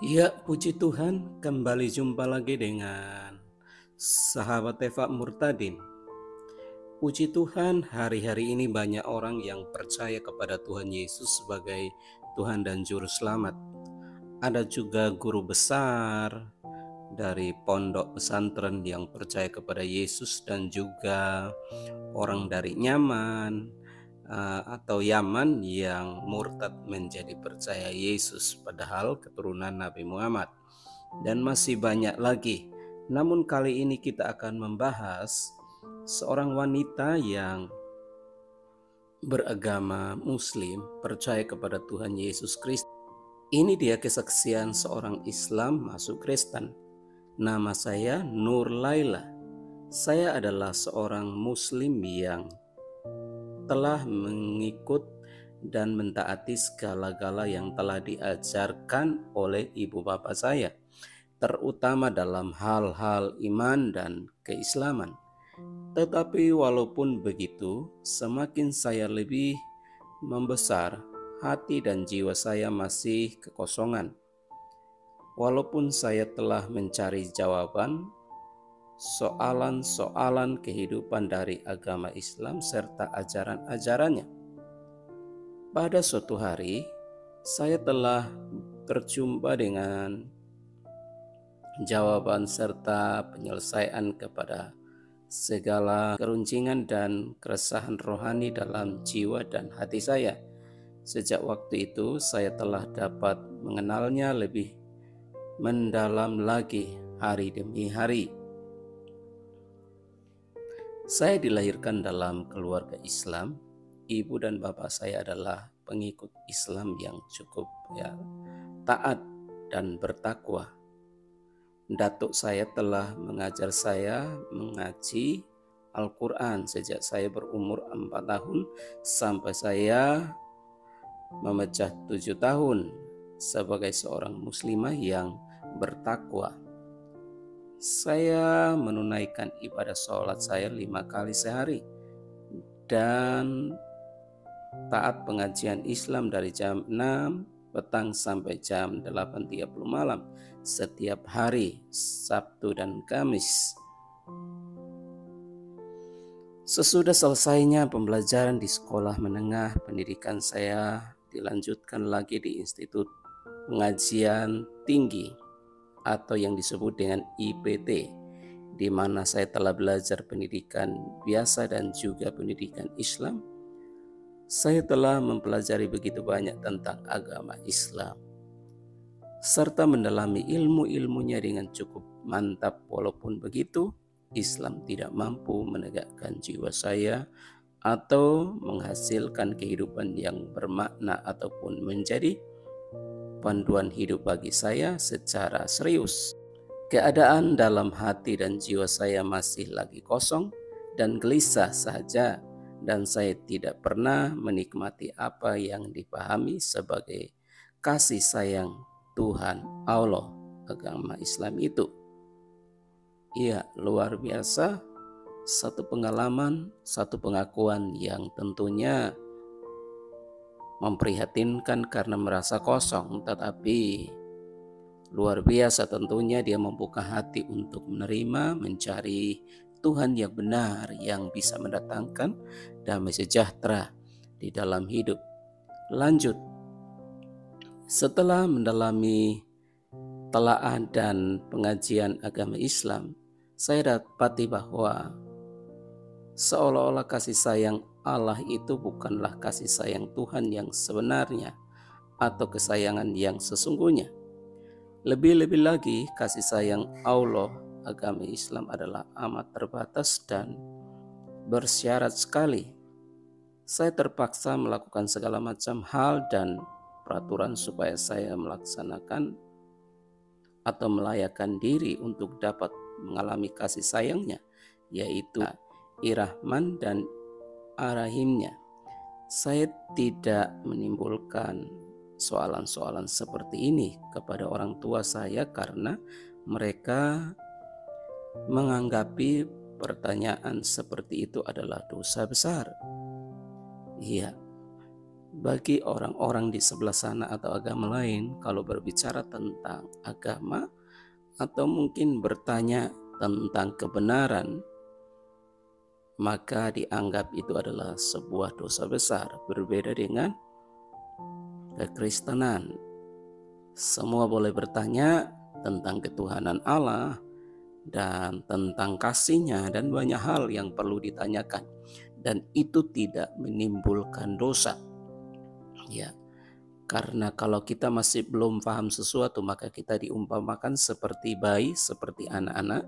Ya, puji Tuhan, kembali jumpa lagi dengan sahabat Eva Murtadin. Puji Tuhan, hari-hari ini banyak orang yang percaya kepada Tuhan Yesus sebagai Tuhan dan Juru Selamat. Ada juga guru besar dari pondok pesantren yang percaya kepada Yesus, dan juga orang dari atau Yaman yang murtad menjadi percaya Yesus padahal keturunan Nabi Muhammad. Dan masih banyak lagi. Namun kali ini kita akan membahas seorang wanita yang beragama Muslim, percaya kepada Tuhan Yesus Kristus. Ini dia kesaksian seorang Islam masuk Kristen. Nama saya Nur Laila. Saya adalah seorang Muslim yang telah mengikut dan mentaati segala-gala yang telah diajarkan oleh ibu bapak saya, terutama dalam hal-hal iman dan keislaman. Tetapi walaupun begitu, semakin saya lebih membesar, hati dan jiwa saya masih kekosongan. Walaupun saya telah mencari jawaban soalan-soalan kehidupan dari agama Islam serta ajaran-ajarannya. Pada suatu hari, saya telah berjumpa dengan jawaban serta penyelesaian kepada segala keruncingan dan keresahan rohani dalam jiwa dan hati saya. Sejak waktu itu saya telah dapat mengenalnya lebih mendalam lagi hari demi hari. Saya dilahirkan dalam keluarga Islam. Ibu dan bapak saya adalah pengikut Islam yang cukup taat dan bertakwa. Datuk saya telah mengajar saya mengaji Al-Quran sejak saya berumur 4 tahun sampai saya memecah 7 tahun sebagai seorang muslimah yang bertakwa. Saya menunaikan ibadah sholat saya 5 kali sehari dan taat pengajian Islam dari jam 6 petang sampai jam 8.30 malam setiap hari Sabtu dan Kamis. Sesudah selesainya pembelajaran di sekolah menengah, pendidikan saya dilanjutkan lagi di Institut Pengajian Tinggi atau yang disebut dengan IPT, di mana saya telah belajar pendidikan biasa dan juga pendidikan Islam. Saya telah mempelajari begitu banyak tentang agama Islam, serta mendalami ilmu-ilmunya dengan cukup mantap. Walaupun begitu, Islam tidak mampu menegakkan jiwa saya atau menghasilkan kehidupan yang bermakna ataupun menjadi panduan hidup bagi saya secara serius. Keadaan dalam hati dan jiwa saya masih lagi kosong dan gelisah saja, dan saya tidak pernah menikmati apa yang dipahami sebagai kasih sayang Tuhan Allah agama Islam itu. Iya, luar biasa. Satu pengalaman, satu pengakuan yang tentunya memprihatinkan karena merasa kosong, tetapi luar biasa tentunya dia membuka hati untuk menerima, mencari Tuhan yang benar yang bisa mendatangkan damai sejahtera di dalam hidup. Lanjut, setelah mendalami telaah dan pengajian agama Islam, saya dapati bahwa seolah-olah kasih sayang Allah itu bukanlah kasih sayang Tuhan yang sebenarnya atau kesayangan yang sesungguhnya. Lebih-lebih lagi, kasih sayang Allah agama Islam adalah amat terbatas dan bersyarat sekali. Saya terpaksa melakukan segala macam hal dan peraturan supaya saya melaksanakan atau melayakkan diri untuk dapat mengalami kasih sayangnya, yaitu Irahman dan Arahimnya. Saya tidak menimbulkan soalan-soalan seperti ini kepada orang tua saya karena mereka menganggapi pertanyaan seperti itu adalah dosa besar. Iya, Bagi orang-orang di sebelah sana atau agama lain, kalau berbicara tentang agama atau mungkin bertanya tentang kebenaran, maka dianggap itu adalah sebuah dosa besar. Berbeda dengan kekristenan, semua boleh bertanya tentang ketuhanan Allah dan tentang kasih-Nya, dan banyak hal yang perlu ditanyakan, dan itu tidak menimbulkan dosa. Ya, karena kalau kita masih belum paham sesuatu, maka kita diumpamakan seperti bayi, seperti anak-anak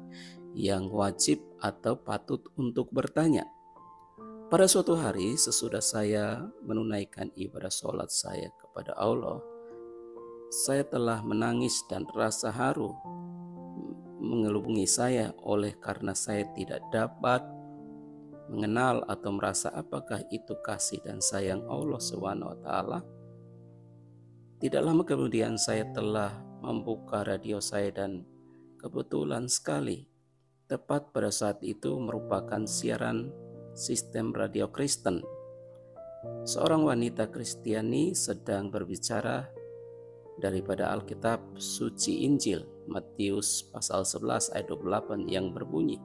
yang wajib atau patut untuk bertanya. Pada suatu hari sesudah saya menunaikan ibadah sholat saya kepada Allah, saya telah menangis dan rasa haru mengelubungi saya oleh karena saya tidak dapat mengenal atau merasa apakah itu kasih dan sayang Allah SWT. Tidak lama kemudian saya telah membuka radio saya dan kebetulan sekali tepat pada saat itu merupakan siaran sistem radio Kristen. Seorang wanita Kristiani sedang berbicara daripada Alkitab suci Injil Matius pasal 11 ayat 28 yang berbunyi,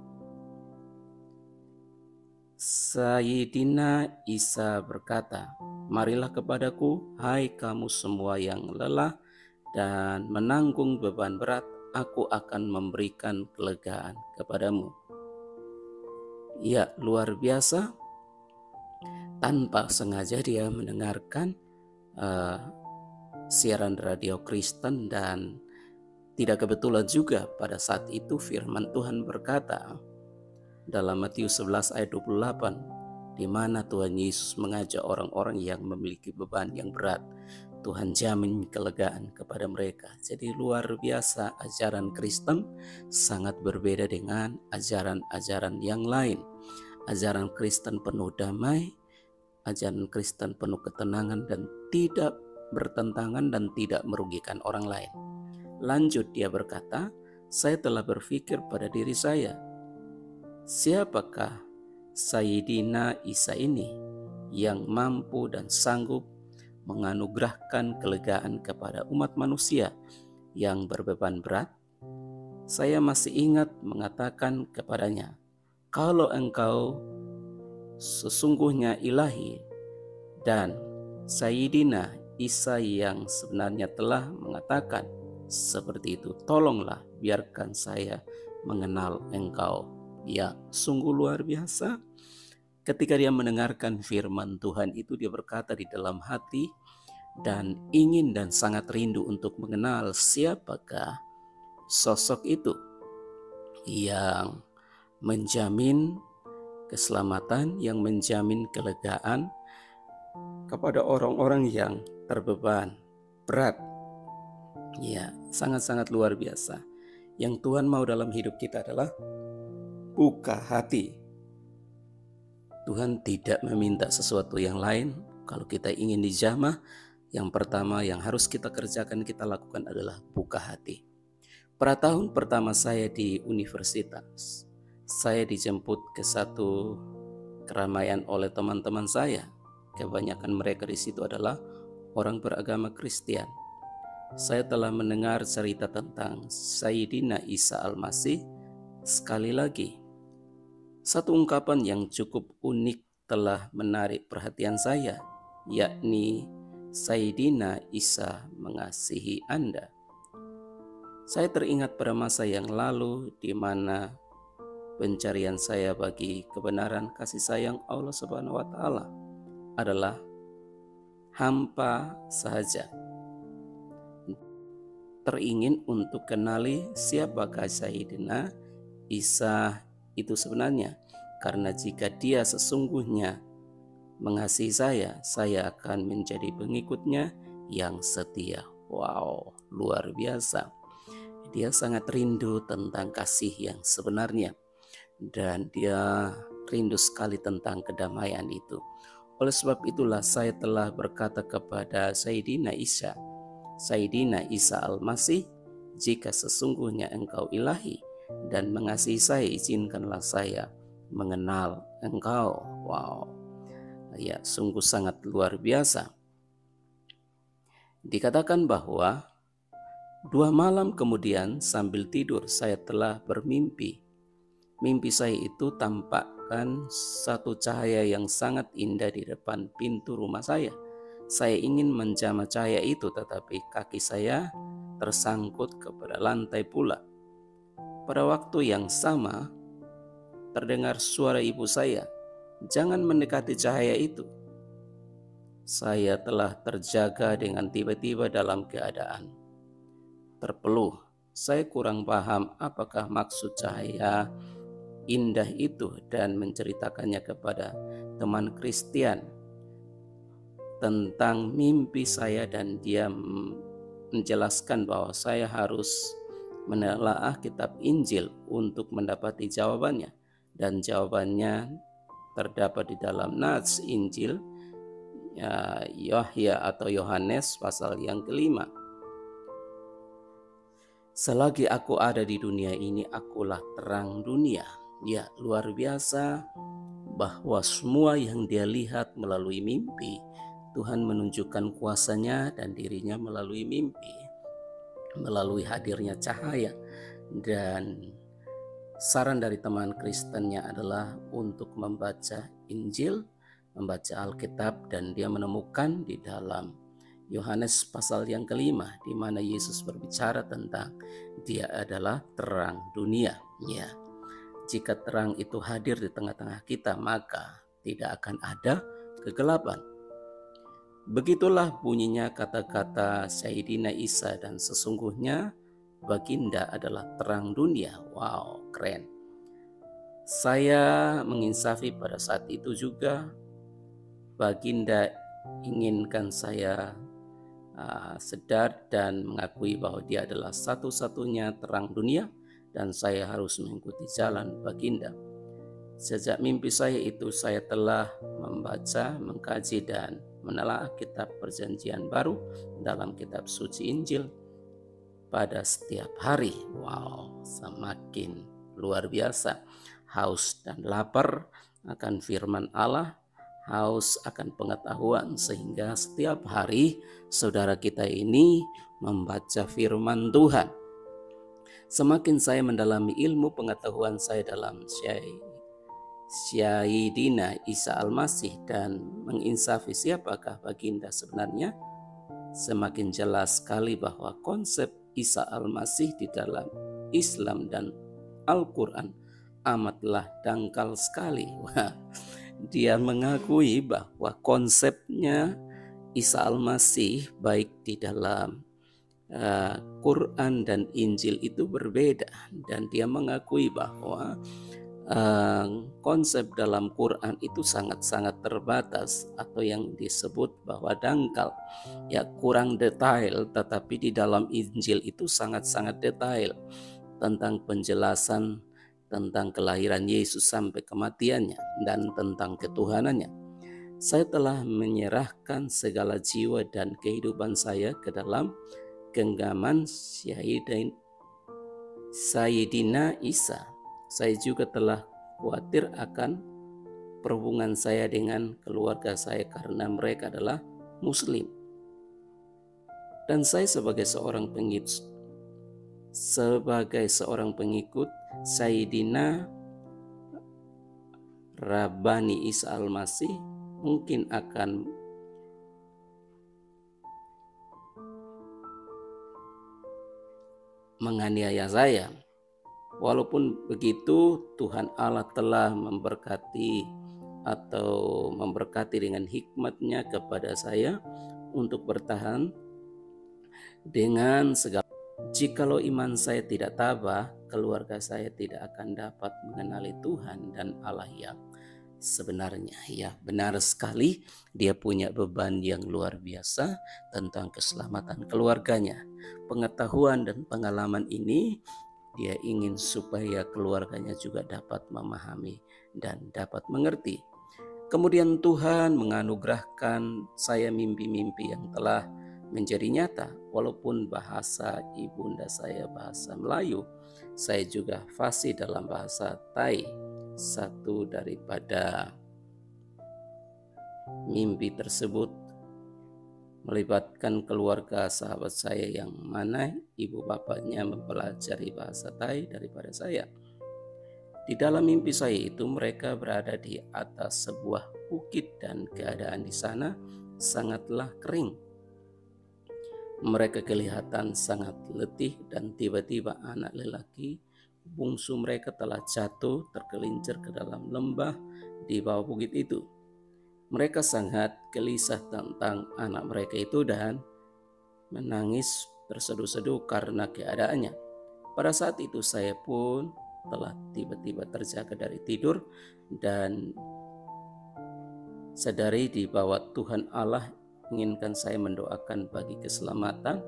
Sayyidina Isa berkata, "Marilah kepadaku, hai kamu semua yang lelah dan menanggung beban berat, aku akan memberikan kelegaan kepadamu." Ya, luar biasa. Tanpa sengaja dia mendengarkan siaran radio Kristen, dan tidak kebetulan juga pada saat itu firman Tuhan berkata dalam Matius 11 ayat 28, di mana Tuhan Yesus mengajak orang-orang yang memiliki beban yang berat, Tuhan jamin kelegaan kepada mereka. Jadi luar biasa, ajaran Kristen sangat berbeda dengan ajaran-ajaran yang lain. Ajaran Kristen penuh damai, ajaran Kristen penuh ketenangan dan tidak bertentangan dan tidak merugikan orang lain. Lanjut dia berkata, saya telah berpikir pada diri saya, siapakah Sayyidina Isa ini yang mampu dan sanggup menganugerahkan kelegaan kepada umat manusia yang berbeban berat? Saya masih ingat mengatakan kepadanya, kalau engkau sesungguhnya ilahi dan Sayyidina Isa yang sebenarnya telah mengatakan seperti itu, tolonglah biarkan saya mengenal engkau. Ya, sungguh luar biasa. Ketika dia mendengarkan firman Tuhan itu, dia berkata di dalam hati dan ingin dan sangat rindu untuk mengenal siapakah sosok itu yang menjamin keselamatan, yang menjamin kelegaan kepada orang-orang yang terbeban berat. Ya, sangat-sangat luar biasa. Yang Tuhan mau dalam hidup kita adalah buka hati. Tuhan tidak meminta sesuatu yang lain. Kalau kita ingin dijamah, yang pertama yang harus kita kerjakan, kita lakukan adalah buka hati. Pada tahun pertama saya di universitas, saya dijemput ke satu keramaian oleh teman-teman saya. Kebanyakan mereka di situ adalah orang beragama Kristen. Saya telah mendengar cerita tentang Sayyidina Isa Al-Masih. Sekali lagi, satu ungkapan yang cukup unik telah menarik perhatian saya, yakni Sayyidina Isa mengasihi Anda. Saya teringat pada masa yang lalu di mana pencarian saya bagi kebenaran kasih sayang Allah Subhanahu wa taala adalah hampa saja. Teringin untuk kenali siapakah Sayyidina Isa itu sebenarnya, karena jika dia sesungguhnya mengasihi saya akan menjadi pengikutnya yang setia. Wow, luar biasa. Dia sangat rindu tentang kasih yang sebenarnya, dan dia rindu sekali tentang kedamaian itu. Oleh sebab itulah saya telah berkata kepada Sayyidina Isa, Sayyidina Isa Al-Masih, jika sesungguhnya engkau ilahi dan mengasihi saya, izinkanlah saya mengenal engkau. Wow, ya, sungguh sangat luar biasa. Dikatakan bahwa 2 malam kemudian sambil tidur saya telah bermimpi. Mimpi saya itu tampakkan satu cahaya yang sangat indah di depan pintu rumah saya. Saya ingin menjamah cahaya itu, tetapi kaki saya tersangkut kepada lantai pula. Pada waktu yang sama, terdengar suara ibu saya, "Jangan mendekati cahaya itu." Saya telah terjaga dengan tiba-tiba dalam keadaan terpeluh. Saya kurang paham apakah maksud cahaya indah itu dan menceritakannya kepada teman Kristen tentang mimpi saya, dan dia menjelaskan bahwa saya harus menelaah kitab Injil untuk mendapati jawabannya, dan jawabannya terdapat di dalam nats Injil Yahya atau Yohanes pasal yang kelima. Selagi aku ada di dunia ini, akulah terang dunia. Ya, luar biasa bahwa semua yang dia lihat melalui mimpi, Tuhan menunjukkan kuasanya dan dirinya melalui mimpi, melalui hadirnya cahaya. Dan saran dari teman Kristennya adalah untuk membaca Injil, membaca Alkitab, dan dia menemukan di dalam Yohanes pasal yang kelima di mana Yesus berbicara tentang dia adalah terang dunia. Ya, jika terang itu hadir di tengah-tengah kita, maka tidak akan ada kegelapan. Begitulah bunyinya kata-kata Sayyidina Isa, dan sesungguhnya Baginda adalah terang dunia. Wow, keren. Saya menginsafi pada saat itu juga Baginda inginkan saya sadar dan mengakui bahwa dia adalah satu-satunya terang dunia, dan saya harus mengikuti jalan Baginda. Sejak mimpi saya itu, saya telah membaca, mengkaji, dan menelaah kitab Perjanjian Baru dalam kitab suci Injil pada setiap hari. Wow, semakin luar biasa. Haus dan lapar akan firman Allah, haus akan pengetahuan, sehingga setiap hari saudara kita ini membaca firman Tuhan. Semakin saya mendalami ilmu pengetahuan saya dalam Sayyidina Isa Al-Masih dan menginsafi siapakah Baginda sebenarnya, semakin jelas sekali bahwa konsep Isa Al-Masih di dalam Islam dan Al-Quran amatlah dangkal sekali. Wah, dia mengakui bahwa konsepnya Isa Al-Masih baik di dalam Quran dan Injil itu berbeda, dan dia mengakui bahwa konsep dalam Quran itu sangat-sangat terbatas atau yang disebut bahwa dangkal, ya kurang detail, tetapi di dalam Injil itu sangat-sangat detail tentang penjelasan tentang kelahiran Yesus sampai kematiannya dan tentang ketuhanannya. Saya telah menyerahkan segala jiwa dan kehidupan saya ke dalam genggaman Sayyidina Isa. Saya juga telah khawatir akan perhubungan saya dengan keluarga saya karena mereka adalah Muslim. Dan saya sebagai seorang pengikut Sayyidina Rabbani Isa Al-Masih mungkin akan menganiaya saya. Walaupun begitu, Tuhan Allah telah memberkati dengan hikmatnya kepada saya untuk bertahan dengan segala. Jikalau iman saya tidak tabah, keluarga saya tidak akan dapat mengenali Tuhan dan Allah yang sebenarnya. Ya, benar sekali, dia punya beban yang luar biasa tentang keselamatan keluarganya. Pengetahuan dan pengalaman ini dia ingin supaya keluarganya juga dapat memahami dan dapat mengerti. Kemudian Tuhan menganugerahkan saya mimpi-mimpi yang telah menjadi nyata. Walaupun bahasa ibunda saya bahasa Melayu, saya juga fasih dalam bahasa Thai. Satu daripada mimpi tersebut melibatkan keluarga sahabat saya yang mana ibu bapaknya mempelajari bahasa Thai daripada saya. Di dalam mimpi saya itu mereka berada di atas sebuah bukit dan keadaan di sana sangatlah kering. Mereka kelihatan sangat letih dan tiba-tiba anak lelaki bungsu mereka telah jatuh tergelincir ke dalam lembah di bawah bukit itu. Mereka sangat gelisah tentang anak mereka itu dan menangis terseduh-seduh karena keadaannya. Pada saat itu saya pun telah tiba-tiba terjaga dari tidur dan sadari di bahwa Tuhan Allah inginkan saya mendoakan bagi keselamatan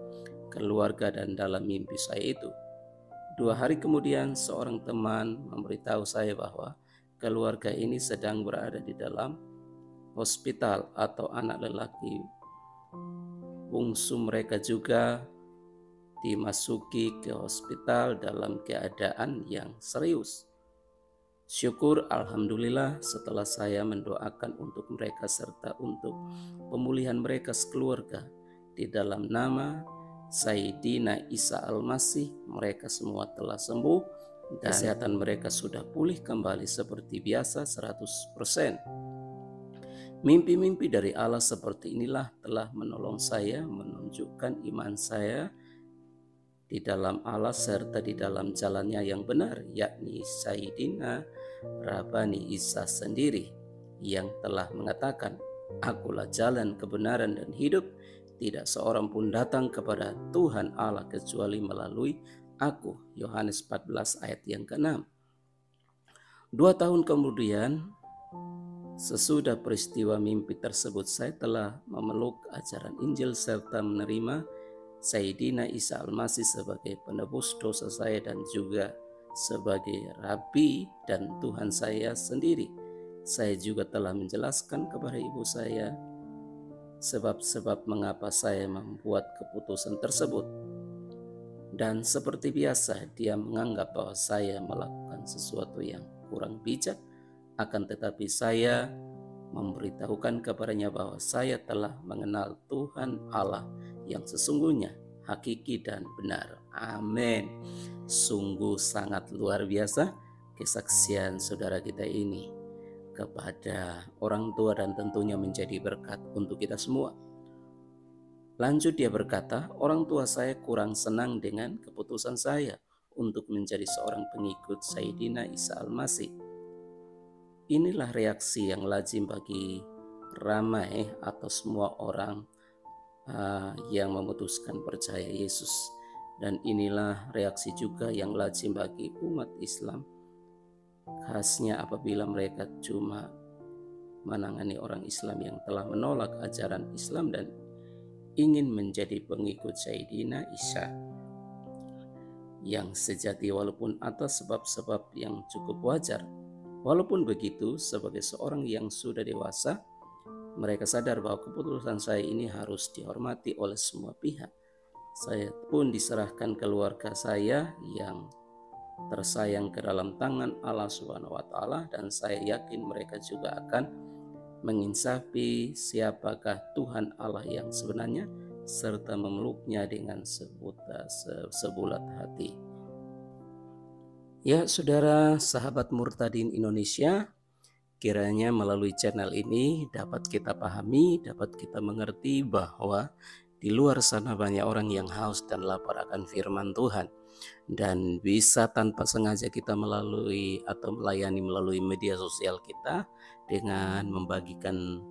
keluarga dan dalam mimpi saya itu. 2 hari kemudian seorang teman memberitahu saya bahwa keluarga ini sedang berada di dalam hospital atau anak lelaki bungsu mereka juga dimasuki ke hospital dalam keadaan yang serius. Syukur alhamdulillah setelah saya mendoakan untuk mereka serta untuk pemulihan mereka sekeluarga di dalam nama Sayyidina Isa Al-Masih, mereka semua telah sembuh dan kesehatan mereka sudah pulih kembali seperti biasa 100%. Mimpi-mimpi dari Allah seperti inilah telah menolong saya menunjukkan iman saya di dalam Allah serta di dalam jalannya yang benar, yakni Sayyidina Rabbani Isa sendiri yang telah mengatakan, "Akulah jalan, kebenaran dan hidup, tidak seorang pun datang kepada Tuhan Allah kecuali melalui aku." Yohanes 14 ayat yang ke-6. 2 tahun kemudian, sesudah peristiwa mimpi tersebut, saya telah memeluk ajaran Injil serta menerima Sayyidina Isa Al-Masih sebagai penebus dosa saya dan juga sebagai Rabi dan Tuhan saya sendiri. Saya juga telah menjelaskan kepada ibu saya sebab-sebab mengapa saya membuat keputusan tersebut. Dan seperti biasa, dia menganggap bahwa saya melakukan sesuatu yang kurang bijak, akan tetapi saya memberitahukan kepadanya bahwa saya telah mengenal Tuhan Allah yang sesungguhnya, hakiki dan benar. Amin. Sungguh sangat luar biasa kesaksian saudara kita ini kepada orang tua dan tentunya menjadi berkat untuk kita semua. Lanjut dia berkata, orang tua saya kurang senang dengan keputusan saya untuk menjadi seorang pengikut Sayyidina Isa Al-Masih. Inilah reaksi yang lazim bagi ramai atau semua orang yang memutuskan percaya Yesus. Dan inilah reaksi juga yang lazim bagi umat Islam, khasnya apabila mereka cuma menangani orang Islam yang telah menolak ajaran Islam dan ingin menjadi pengikut Sayyidina Isa yang sejati, walaupun atas sebab-sebab yang cukup wajar. Walaupun begitu, sebagai seorang yang sudah dewasa, mereka sadar bahwa keputusan saya ini harus dihormati oleh semua pihak. Saya pun diserahkan keluarga saya yang tersayang ke dalam tangan Allah Subhanahu wa Ta'ala, dan saya yakin mereka juga akan menginsafi siapakah Tuhan Allah yang sebenarnya serta memeluknya dengan sebulat hati. Ya, saudara sahabat Murtadin Indonesia, kiranya melalui channel ini dapat kita pahami, dapat kita mengerti bahwa di luar sana banyak orang yang haus dan lapar akan firman Tuhan, dan bisa tanpa sengaja kita melalui atau melayani melalui media sosial kita dengan membagikan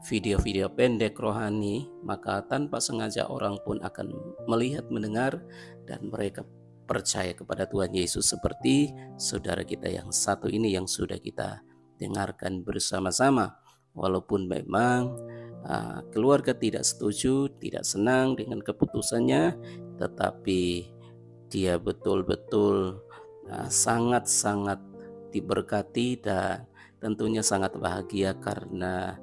video-video pendek rohani, maka tanpa sengaja orang pun akan melihat, mendengar, dan mereka percaya kepada Tuhan Yesus seperti saudara kita yang satu ini yang sudah kita dengarkan bersama-sama. Walaupun memang keluarga tidak setuju, tidak senang dengan keputusannya, tetapi dia betul-betul sangat-sangat diberkati dan tentunya sangat bahagia karena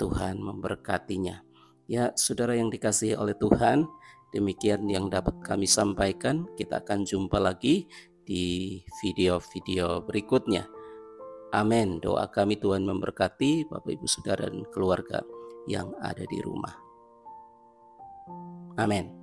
Tuhan memberkatinya. Ya, saudara yang dikasihi oleh Tuhan, demikian yang dapat kami sampaikan. Kita akan jumpa lagi di video-video berikutnya. Amin. Doa kami Tuhan memberkati Bapak Ibu Saudara dan keluarga. yang ada di rumah. Amin.